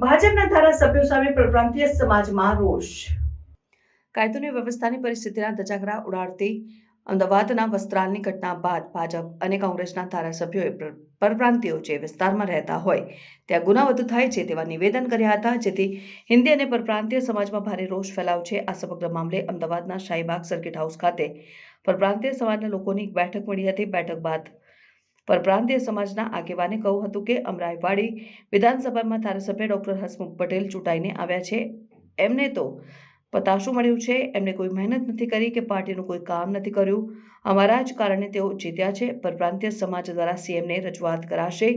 ભાજપના ધારાસભ્યો સામે પરપ્રાંતીય સમાજમાં રોષ. કાયદો અને વ્યવસ્થાની પરિસ્થિતિના ધજાગરા ઉડાડતી અમદાવાદના વસ્ત્રાલની ઘટના બાદ ભાજપ અને કોંગ્રેસના ધારાસભ્યોએ પરપ્રાંતિયો જે વિસ્તારમાં રહેતા હોય ત્યાં ગુના વધુ થાય છે તેવા નિવેદન કર્યા હતા, જેથી હિન્દી અને પરપ્રાંતીય સમાજમાં ભારે રોષ ફેલાયો છે. આ સમગ્ર મામલે અમદાવાદના શાહીબાગ સર્કિટ હાઉસ ખાતે પરપ્રાંતીય સમાજના લોકોની એક બેઠક મળી હતી. બેઠક બાદ પરપ્રાંતીય સમાજના આગેવાને કહ્યું હતું કે અમરાઈવાડી વિધાનસભામાં ધારાસભ્ય ડોક્ટર હસમુખ પટેલ ચૂંટાઈને આવ્યા છે. એમને તો પતાશું મળ્યું છે. એમને કોઈ મહેનત નથી કરી કે પાર્ટીનું કોઈ કામ નથી કર્યું. અમારા જ કારણે તેઓ જીત્યા છે. પરપ્રાંતીય સમાજ દ્વારા સીએમને રજૂઆત કરાશે.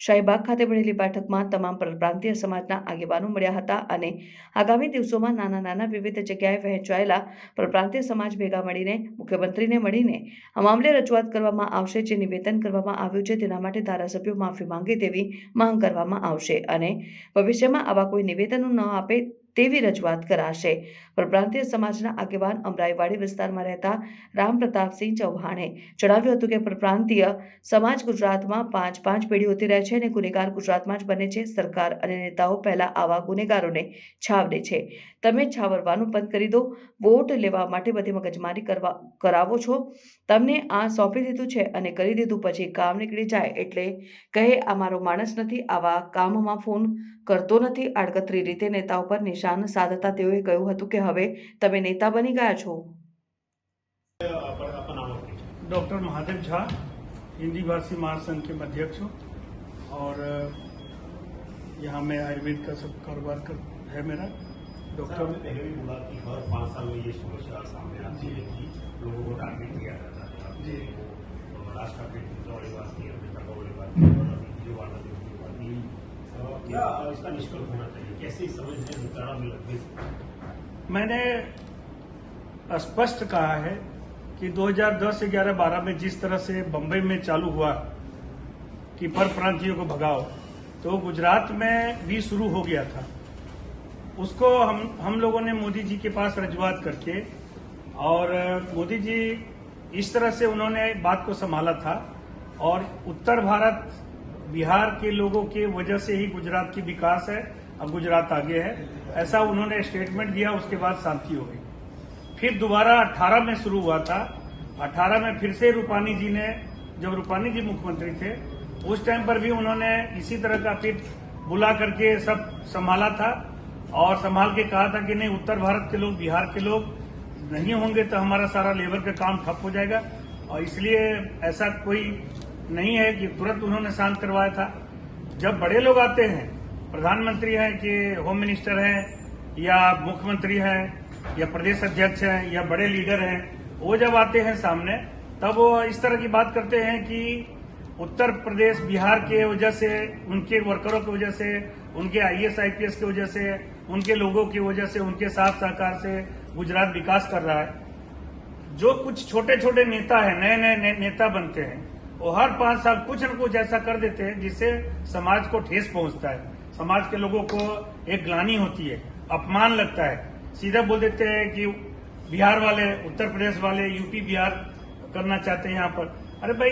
શાહીબાગ ખાતે મળેલી બેઠકમાં તમામ પરપ્રાંતીય સમાજના આગેવાનો મળ્યા હતા અને આગામી દિવસોમાં નાના નાના વિવિધ જગ્યાએ વહેંચાયેલા પરપ્રાંતીય સમાજ ભેગા મળીને મુખ્યમંત્રીને મળીને આ મામલે રજૂઆત કરવામાં આવશે. જે નિવેદન કરવામાં આવ્યું છે તેના માટે ધારાસભ્યો માફી માંગે તેવી માંગ કરવામાં આવશે અને ભવિષ્યમાં આવા કોઈ નિવેદનો ન આપે તેવી રજૂઆત કરાશે. પરપ્રાંતીય સમાજના આગેવાન અમરાઈવાડી વિસ્તારમાં રહેતા રામ પ્રતાપસિંહ ચૌહાણે જણાવ્યું હતું કે પરપ્રાંતીય સમાજ ગુજરાતમાં પાંચ પેઢીઓથી રહે છે અને ગુનેગાર ગુજરાતમાં જ બને છે. સરકાર અને નેતાઓ પહેલા આવા ગુનેગારોને છાવરે છે. તમે છાવરવાનું બંધ કરી દો. વોટ લેવા માટે બધી મગજમારી કરાવો છો. તમને આ સોંપી દીધું છે અને કરી દીધું પછી કામ નીકળી જાય એટલે કહે આ મારો માણસ નથી, આવા કામમાં ફોન કરતો નથી. આડકતરી રીતે નેતાઓ પર નિશાન સાધતા તેઓએ કહ્યું હતું કે હવે તમે નેતા બની ગયા છો. डॉक्टर महादेव झा, हिंदी भाषी महासंघ के अध्यक्ष हूँ और यहाँ मैं आयुर्वेद का सब कारोबार है मेरा. डॉक्टर ने पहले भी बोला कि हर 5 साल में ये समस्या सामने आती है कि लोगों को टारगेट किया जाता है. जी, राष्ट्र का वाली बात की, अमेरिका वाली बात की, और अभी वाला क्या इसका निष्कर्ष होना चाहिए, कैसे समझ में निकाला मिल. मैंने स्पष्ट कहा है कि 2010, 11, 12 में जिस तरह से बंबई में चालू हुआ कि परप्रांतियों को भगाओ, तो गुजरात में भी शुरू हो गया था. उसको हम लोगों ने मोदी जी के पास रजूआत करके, और मोदी जी इस तरह से उन्होंने बात को संभाला था और उत्तर भारत बिहार के लोगों के वजह से ही गुजरात की विकास है, अब गुजरात आगे है, ऐसा उन्होंने स्टेटमेंट दिया. उसके बाद शांति हो गई. फिर दोबारा 18 में शुरू हुआ था. 18 में फिर से रूपानी जी ने, जब रूपानी जी मुख्यमंत्री थे उस टाइम पर भी उन्होंने इसी तरह का फिर बुला करके सब संभाला था और संभाल के कहा था कि नहीं, उत्तर भारत के लोग, बिहार के लोग नहीं होंगे तो हमारा सारा लेबर का काम ठप हो जाएगा. और इसलिए ऐसा कोई नहीं है कि तुरंत उन्होंने शांत करवाया था. जब बड़े लोग आते हैं, प्रधानमंत्री हैं कि होम मिनिस्टर हैं या मुख्यमंत्री हैं या प्रदेश अध्यक्ष हैं या बड़े लीडर हैं, वो जब आते हैं सामने तब वो इस तरह की बात करते हैं कि उत्तर प्रदेश, बिहार के वजह से, उनके वर्करों की वजह से, उनके IAS, IPS की वजह से, उनके लोगों की वजह से, उनके साथ सहकार से गुजरात विकास कर रहा है. जो कुछ छोटे छोटे नेता है, नए नए नेता बनते हैं, वो हर 5 साल कुछ न कुछ ऐसा कर देते हैं जिससे समाज को ठेस पहुंचता है, समाज के लोगों को एक ग्लानि होती है, अपमान लगता है. सीधा बोल देते हैं कि बिहार वाले, उत्तर प्रदेश वाले, यूपी बिहार करना चाहते हैं यहाँ पर. अरे भाई,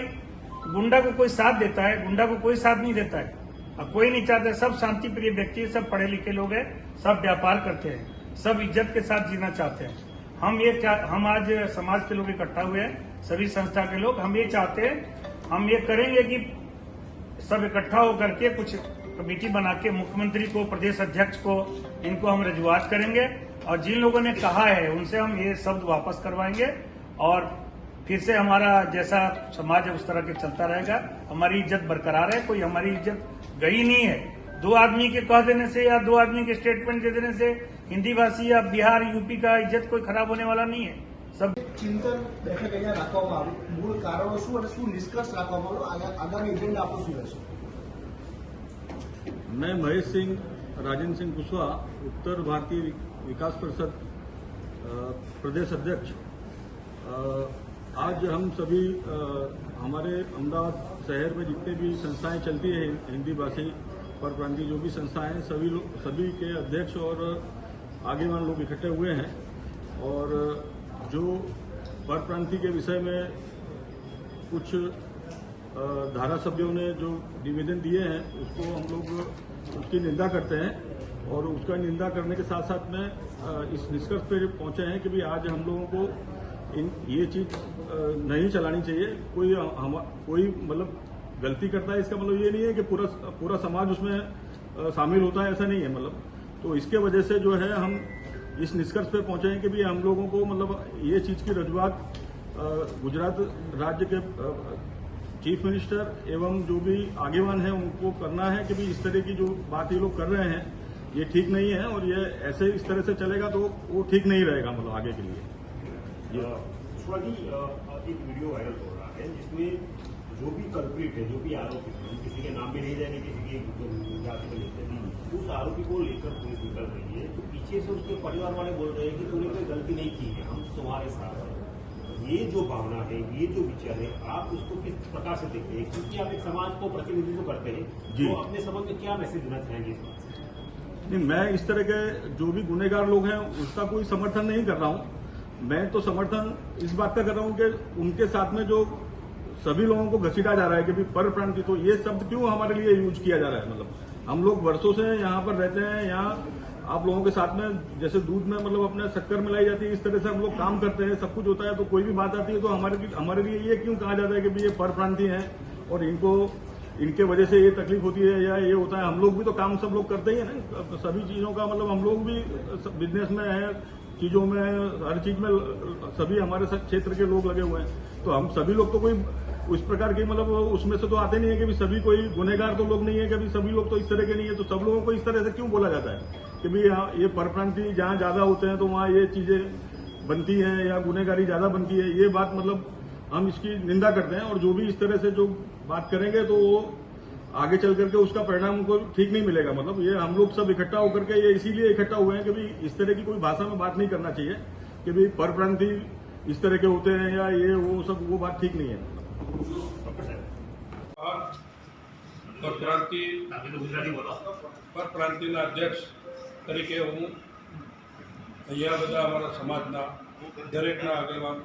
गुंडा को कोई साथ देता है? गुंडा को कोई साथ नहीं देता है. अब कोई नहीं चाहते. सब शांति प्रिय व्यक्ति, सब पढ़े लिखे लोग हैं, सब व्यापार करते हैं, सब इज्जत के साथ जीना चाहते हैं. हम आज समाज के लोग इकट्ठा हुए हैं, सभी संस्था के लोग. हम ये चाहते हैं, हम ये करेंगे कि सब इकट्ठा होकर के कुछ कमेटी बना के मुख्यमंत्री को, प्रदेश अध्यक्ष को, इनको हम रजूआत करेंगे और जिन लोगों ने कहा है उनसे हम ये शब्द वापस करवाएंगे और फिर से हमारा जैसा समाज है उस तरह के चलता रहेगा. हमारी इज्जत बरकरार है, कोई हमारी इज्जत गई नहीं है. 2 आदमी के कह देने से या 2 आदमी के स्टेटमेंट दे देने से हिंदी भाषी या बिहार, यूपी का इज्जत कोई खराब होने वाला नहीं है. सब चिंतन बैठक અહીંયા રાખવામાં આવી, મૂળ કારણો શું અને શું નિષ્કર્ષ રાખવામાં આવ્યો, આગામી એજન્ડા આપણું શું રહેશે? मैं महेश सिंह, राजेंद्र सिंह कुशवाहा, उत्तर भारतीय विकास परिषद प्रदेश अध्यक्ष. आज हम सभी हमारे अहमदाबाद शहर में जितने भी संस्थाएं चलती है हिंदी भाषी परप्रांतीय जो भी संस्थाएं हैं, सभी के अध्यक्ष और आगेवान लोग इकट्ठे हुए हैं और जो परप्रांतीय के विषय में कुछ धारासभ्यों ने जो निवेदन दिए हैं उसको हम लोग उसकी निंदा करते हैं और उसका निंदा करने के साथ साथ में इस निष्कर्ष पे पहुंचे हैं कि भाई आज हम लोगों को ये चीज नहीं चलानी चाहिए। कोई मतलब गलती करता है, इसका मतलब ये नहीं है कि पूरा समाज उसमें शामिल होता है, ऐसा नहीं है। मतलब तो इसके वजह से जो है हम इस निष्कर्ष पे पहुंचे हैं कि भाई हम लोगों को मतलब ये चीज की रजूआत गुजरात राज्य के चीफ मिनिस्टर एवं जो भी आगेवान है उनको करना है कि भाई इस तरह की जो बात ये लोग कर रहे हैं ये ठीक नहीं है और ये ऐसे इस तरह से चलेगा तो वो ठीक नहीं रहेगा मतलब आगे के लिए। पुष्पा जी, एक वीडियो वायरल हो रहा है जिसमें जो भी कल्प्रिट है, जो भी आरोपी है, किसी के नाम भी नहीं जाएंगे, किसी की जाति में लेते हैं, उस आरोपी को लेकर पुलिस निकल रही है तो पीछे से उसके परिवार वाले बोल रहे हैं कि तूने कोई गलती नहीं की है, हम तुम्हारे साथ हैं। ये जो भावना है, ये जो विचार है, आप उसको किस प्रकार से देखते हैं? क्योंकि आप एक समाज को प्रतिनिधित्व करते हैं, तो अपने समाज में क्या मैसेज देना चाहेंगे इस बात से? नहीं, मैं इस तरह के जो भी गुनहगार लोग हैं उसका कोई समर्थन नहीं कर रहा हूं। मैं तो समर्थन इस बात का कर रहा हूं कि उनके साथ में जो सभी लोगों को घसीटा जा रहा है कि भाई परप्रांतीय, तो ये शब्द क्यों हमारे लिए यूज किया जा रहा है? मतलब हम लोग वर्षों से यहाँ पर रहते हैं, यहाँ आप लोगों के साथ में जैसे दूध में मतलब अपने शक्कर मिलाई जाती है, इस तरह से हम लोग काम करते हैं, सब कुछ होता है। तो कोई भी बात आती है तो हमारे लिए ये क्यों कहा जाता है कि भाई ये परप्रांतीय हैं और इनके वजह से ये तकलीफ होती है या ये होता है? हम लोग भी तो काम सब लोग करते ही है ना, सभी चीजों का मतलब हम लोग भी बिजनेस में है, चीजों में, हर चीज में सभी हमारे क्षेत्र के लोग लगे हुए हैं। तो हम सभी लोग तो कोई उस प्रकार के मतलब उसमें से तो आते नहीं है कि भी सभी कोई गुनहगार तो लोग नहीं है, कि सभी लोग तो इस तरह के नहीं है। तो सब लोगों को इस तरह से क्यों बोला जाता है कि भाई ये परप्रांतीय जहाँ ज्यादा होते हैं तो वहाँ ये चीजें बनती हैं या गुनहगारी ज्यादा बनती है? ये बात मतलब हम इसकी निंदा करते हैं और जो भी इस तरह से जो बात करेंगे तो वो आगे चल करके उसका परिणाम उनको ठीक नहीं मिलेगा। मतलब ये हम लोग सब इकट्ठा होकर के ये इसीलिए इकट्ठा हुए हैं कि भाई इस तरह की कोई भाषा में बात नहीं करना चाहिए कि भाई परप्रांतीय इस तरह के होते हैं या ये वो सब, वो बात ठीक नहीं है। પરપ્રાંતિના અધ્યક્ષ તરીકે હું અહીંયા બધા અમારા સમાજના દરેકના આગેવાન,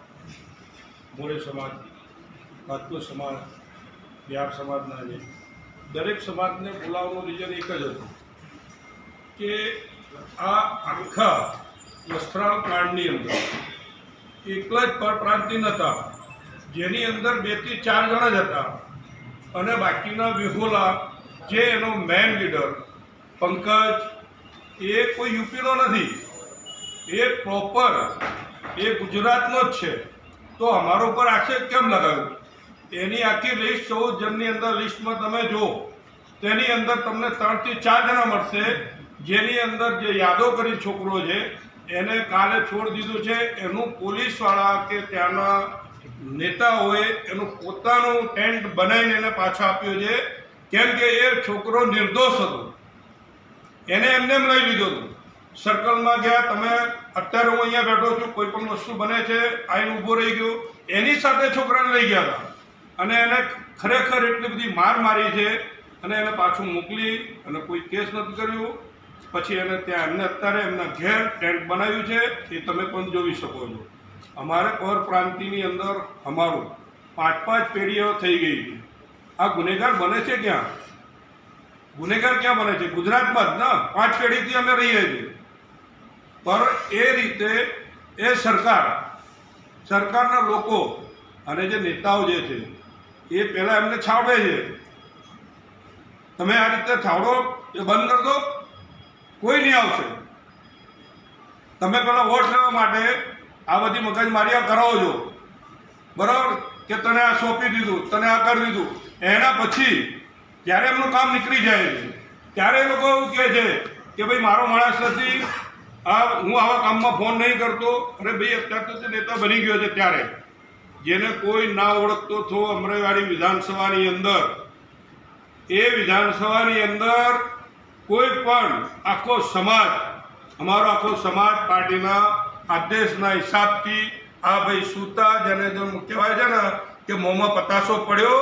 મોરે સમાજ, રાજપૂત સમાજ, બિહાર સમાજના છે, દરેક સમાજને બોલાવવાનું રીઝન એક જ હતું કે આ આખા વસ્ત્રાલ કાંડની અંદર એકલા જ પરપ્રાંતિ નહોતા, જેની અંદર 2 થી 4 જણા જ હતા અને બાકીના વિહોલા જે એનો મેન લીડર પંકજ, એ કોઈ યુપીનો નથી, એ પ્રોપર એ ગુજરાતનો જ છે। તો અમારો પર આક્ષેપ કેમ લગાવ્યો? એની આખી લિસ્ટ 14 જણની અંદર લિસ્ટમાં તમે જો, તેની અંદર તમને 3 થી 4 જણા મળશે, જેની અંદર જે યાદવ કરી છોકરો છે એને કાલે છોડી દીધું છે। એનું પોલીસવાળા કે ત્યાંના નેતાઓએ એનું પોતાનું ટેન્ટ બનાવીને એને પાછો આપ્યો છે, કેમ કે એ છોકરો નિર્દોષ હતો, એને એમને એમ લઈ લીધો હતો। સર્કલમાં ગયા, તમે અત્યારે હું અહીંયા બેઠો છું, કોઈ પણ વસ્તુ બને છે, આઈને ઊભો રહી ગયો, એની સાથે છોકરાને લઈ ગયા હતા અને એને ખરેખર એટલી બધી માર મારી છે અને એને પાછું મોકલી અને કોઈ કેસ નથી કર્યું। પછી એને ત્યાં એમને અત્યારે એમના ઘેર ટેન્ટ બનાવ્યું છે, એ તમે પણ જોઈ શકો છો। અમારે પરપ્રાંતિની અંદર અમારું 5-5 પેઢીઓ થઈ ગઈ છે। આ ગુનેગાર બને છે ક્યાં? ગુનેગાર ક્યાં બને છે? ગુજરાતમાં જ ના, 5 પેઢીથી અમે રહીએ છીએ। પર એ રીતે એ સરકારના લોકો અને જે નેતાઓ જે છે એ પહેલા એમને છાવડે છે, તમે આ રીતે છાવડો એ બંધ કરી દો, કોઈ નહીં આવશે। તમે પેલા વોટ લેવા માટે આ બધી મગજમારીઓ કરાવો છો, બરાબર, કે તને આ સોંપી દીધું, તને આ કરી દીધું, એના પછી જ્યારે એમનું કામ નીકળી જાય છે ત્યારે એ લોકો એવું કહે છે કે ભાઈ મારો માણસ નથી, હું આવા કામમાં ફોન નહીં કરતો। અરે ભાઈ અત્યારે તો નેતા બની ગયો છે, ત્યારે જેને કોઈ ના ઓળખતો થો અમરેવાડી વિધાનસભાની અંદર, એ વિધાનસભાની અંદર કોઈ પણ આખો સમાજ, અમારો આખો સમાજ પાર્ટીના આદેશના હિસાબથી આ ભાઈ સૂતા, જેને જો કહેવાય છે ને કે મોંમાં પતાસો પડ્યો,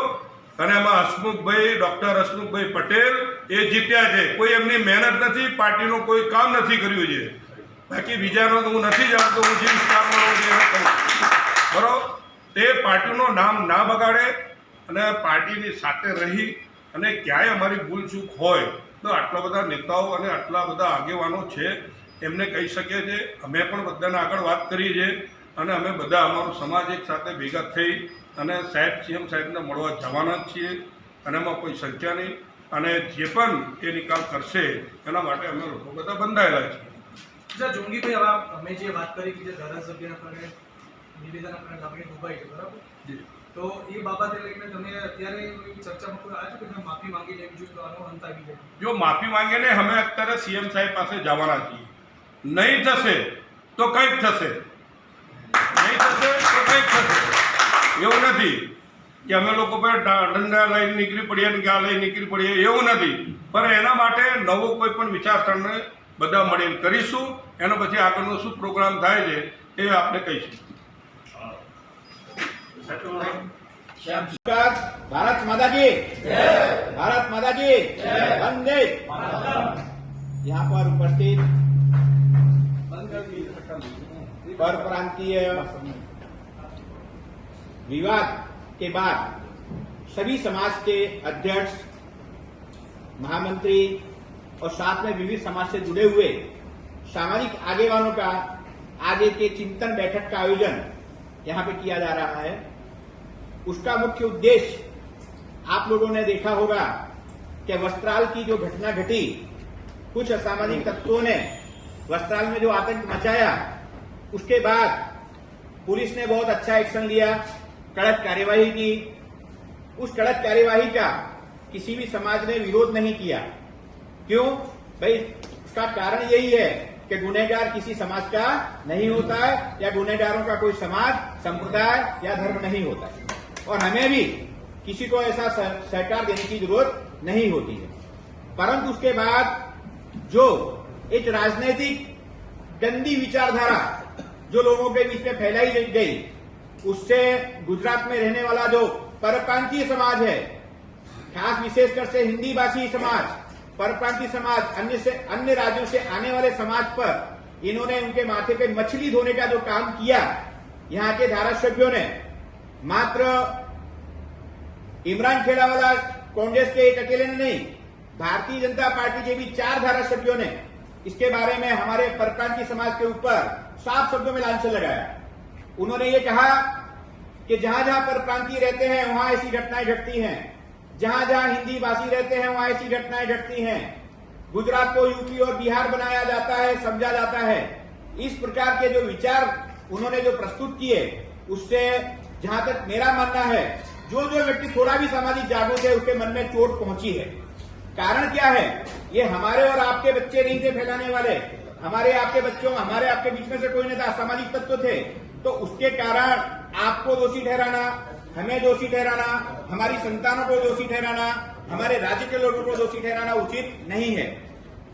અને એમાં હસમુખભાઈ, ડૉક્ટર હસમુખભાઈ પટેલ એ જીત્યા છે। કોઈ એમની મહેનત નથી, પાર્ટીનું કોઈ કામ નથી કર્યું છે। બાકી બીજાનો તો હું નથી જાણતો, હું જે વિસ્તારમાં રહું છું એને કહું, બરાબર। તે પાર્ટીનું નામ ના બગાડે અને પાર્ટીની સાથે રહી અને ક્યાંય અમારી ભૂલ ચૂક હોય તો આટલા બધા નેતાઓ અને આટલા બધા આગેવાનો છે એમને કહી શકે છે. અમે પણ બધાને આગળ વાત કરી છે અને અમે બધા અમારો સમાજ એક સાથે ભેગા થઈ અને સીએમ સાહેબને મળવા જવાના જ છીએ અને એમાં કોઈ શંકા નહીં. અને જે પણ એ નિકાલ કરશે એના માટે અમે લોકો બધા બંધાયેલા છીએ. સર જોંગીભાઈ, હવે અમે જે વાત કરી કે જે ધારાસભ્યના કારણે નિવેદન આપણે લાગણી દુભાઈ છે, બરાબર? તો એ બાબતે લઈને તમે અત્યારે ચર્ચામાં કોઈ આવ્યા છો કે માફી માંગી લેવી જોઈએ તો આનો અંત આવી જાય? જો માફી માંગે ને અમે અત્યારે સીએમ સાહેબ પાસે જવાના છીએ. નહીં થશે તો કંઈક થશે, નહીં થશે તો કંઈક થશે. એવું નથી કે અમે લોકો પર દંડા લઈને નીકળી પડીએ ને કે આ લઈને નીકળી પડીએ, એવું નથી. પણ એના માટે નવો કોઈ પણ વિચારસરને બધા મળીને કરીશું. એનો પછી આગળનો શું પ્રોગ્રામ થાય છે એ આપણે કહીશું. भारत माता की भारत माता की वंदे। यहाँ पर उपस्थित परप्रांतीय विवाद के बाद सभी समाज के अध्यक्ष, महामंत्री और साथ में विविध समाज से जुड़े हुए सामाजिक आगेवानों का आगे के चिंतन बैठक का आयोजन यहाँ पे किया जा रहा है। उसका मुख्य उद्देश्य आप लोगों ने देखा होगा कि वस्त्राल की जो घटना घटी, कुछ असामाजिक तत्वों ने वस्त्राल में जो आतंक मचाया, उसके बाद पुलिस ने बहुत अच्छा एक्शन लिया, कड़क कार्यवाही की। उस कड़क कार्यवाही का किसी भी समाज ने विरोध नहीं किया। क्यों भाई? उसका कारण यही है कि गुनहगार किसी समाज का नहीं होता है या गुनहगारों का कोई समाज, संप्रदाय या धर्म नहीं होता है, और हमें भी किसी को ऐसा सहकार देने की जरूरत नहीं होती है। परंतु उसके बाद जो एक राजनीतिक गंदी विचारधारा जो लोगों के बीच में फैलाई गई, उससे गुजरात में रहने वाला जो परप्रांतीय समाज है, खास विशेषकर से हिंदी भाषी समाज, परप्रांतीय समाज, अन्य राज्यों से आने वाले समाज पर इन्होंने उनके माथे पे मछली धोने का जो काम किया, यहाँ के धारासभ्यों ने मात्र इमरान खेड़ावाला कांग्रेस के एक अकेले ने नहीं, भारतीय जनता पार्टी के भी 4 धारासभ्यों ने इसके बारे में हमारे परप्रांतीय समाज के ऊपर साफ शब्दों में लांछन लगाया। उन्होंने ये कहा कि जहां जहां परप्रांतीय रहते हैं वहां ऐसी घटनाएं घटती हैं, जहां जहां हिंदी भाषी रहते हैं वहां ऐसी घटनाएं घटती हैं। गुजरात को यूपी और बिहार बनाया जाता है, समझा जाता है। इस प्रकार के जो विचार उन्होंने जो प्रस्तुत किए, उससे जहां तक मेरा मानना है, जो व्यक्ति थोड़ा भी सामाजिक जागरूक है उसके मन में चोट पहुंची है। कारण क्या है? ये हमारे और आपके बच्चे नहीं थे फैलाने वाले, हमारे आपके बच्चों, हमारे आपके बीच में से कोई नहीं था, असामाजिक तत्व थे। तो उसके कारण आपको दोषी ठहराना, हमें दोषी ठहराना, हमारी संतानों को दोषी ठहराना, हमारे राज्य के लोगों को दोषी ठहराना उचित नहीं है।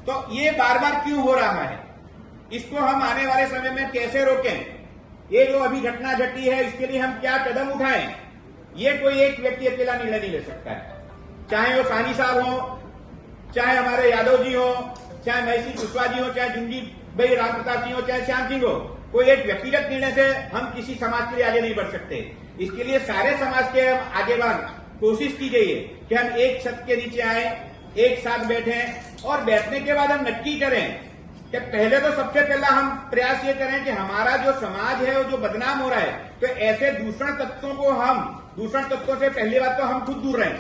तो ये बार बार क्यों हो रहा है? इसको हम आने वाले समय में कैसे रोकें? ये जो अभी घटना घटी है, इसके लिए हम क्या कदम उठाएं? ये कोई एक व्यक्ति अकेला निर्णय नहीं ले सकता है। चाहे वो सानी साहब हो, चाहे हमारे यादव जी हो, चाहे महसी कुशवाहा जी हो, चाहे जुंगी भाई राम प्रताप सिंह हो, चाहे श्याम सिंह हो, कोई एक व्यक्तिगत निर्णय से हम किसी समाज के लिए आगे नहीं बढ़ सकते। इसके लिए सारे समाज के हम आगेवान कोशिश की गई है कि हम एक छत के नीचे आए, एक साथ बैठें, और बैठने के बाद हम नक्की करें कि पहले तो सबसे पहला हम प्रयास ये करें कि हमारा जो समाज है वो जो बदनाम हो रहा है, तो ऐसे दूषण तत्वों से पहली बात तो हम खुद दूर रहें,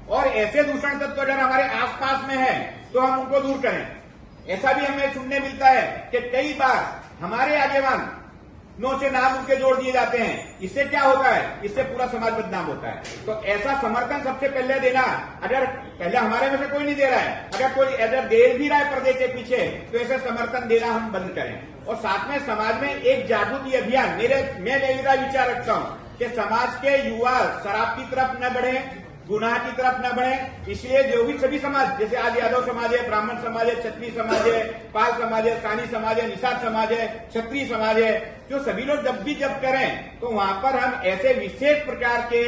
और ऐसे दूषण तत्व अगर हमारे आसपास में है तो हम उनको दूर करें। ऐसा भी हमें सुनने मिलता है कि कई बार हमारे आगेवान नो से नाम उनके जोड़ दिए जाते हैं। इससे क्या होता है? इससे पूरा समाज बदनाम होता है। तो ऐसा समर्थन सबसे पहले देना, अगर पहले हमारे में से कोई नहीं दे रहा है, अगर दे भी रहा है पर्दे के पीछे, तो ऐसे समर्थन देना हम बंद करें। और साथ में समाज में एक जागृति अभियान, मैं मेरा विचार रखता हूं कि समाज के युवा शराब की तरफ न बढ़े, गुनाह की तरफ न बढ़े। इसलिए जो भी सभी समाज, जैसे आज यादव समाज है, ब्राह्मण समाज है, क्षत्रिय समाज है, पाल समाज है, सानी समाज है, निषाद समाज है, क्षत्रिय समाज है, जो सभी लोग जब करें तो वहां पर हम ऐसे विशेष प्रकार के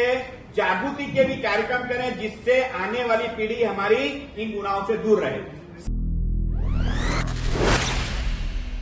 जागृति के भी कार्यक्रम करें जिससे आने वाली पीढ़ी हमारी इन गुनाहों से दूर रहे।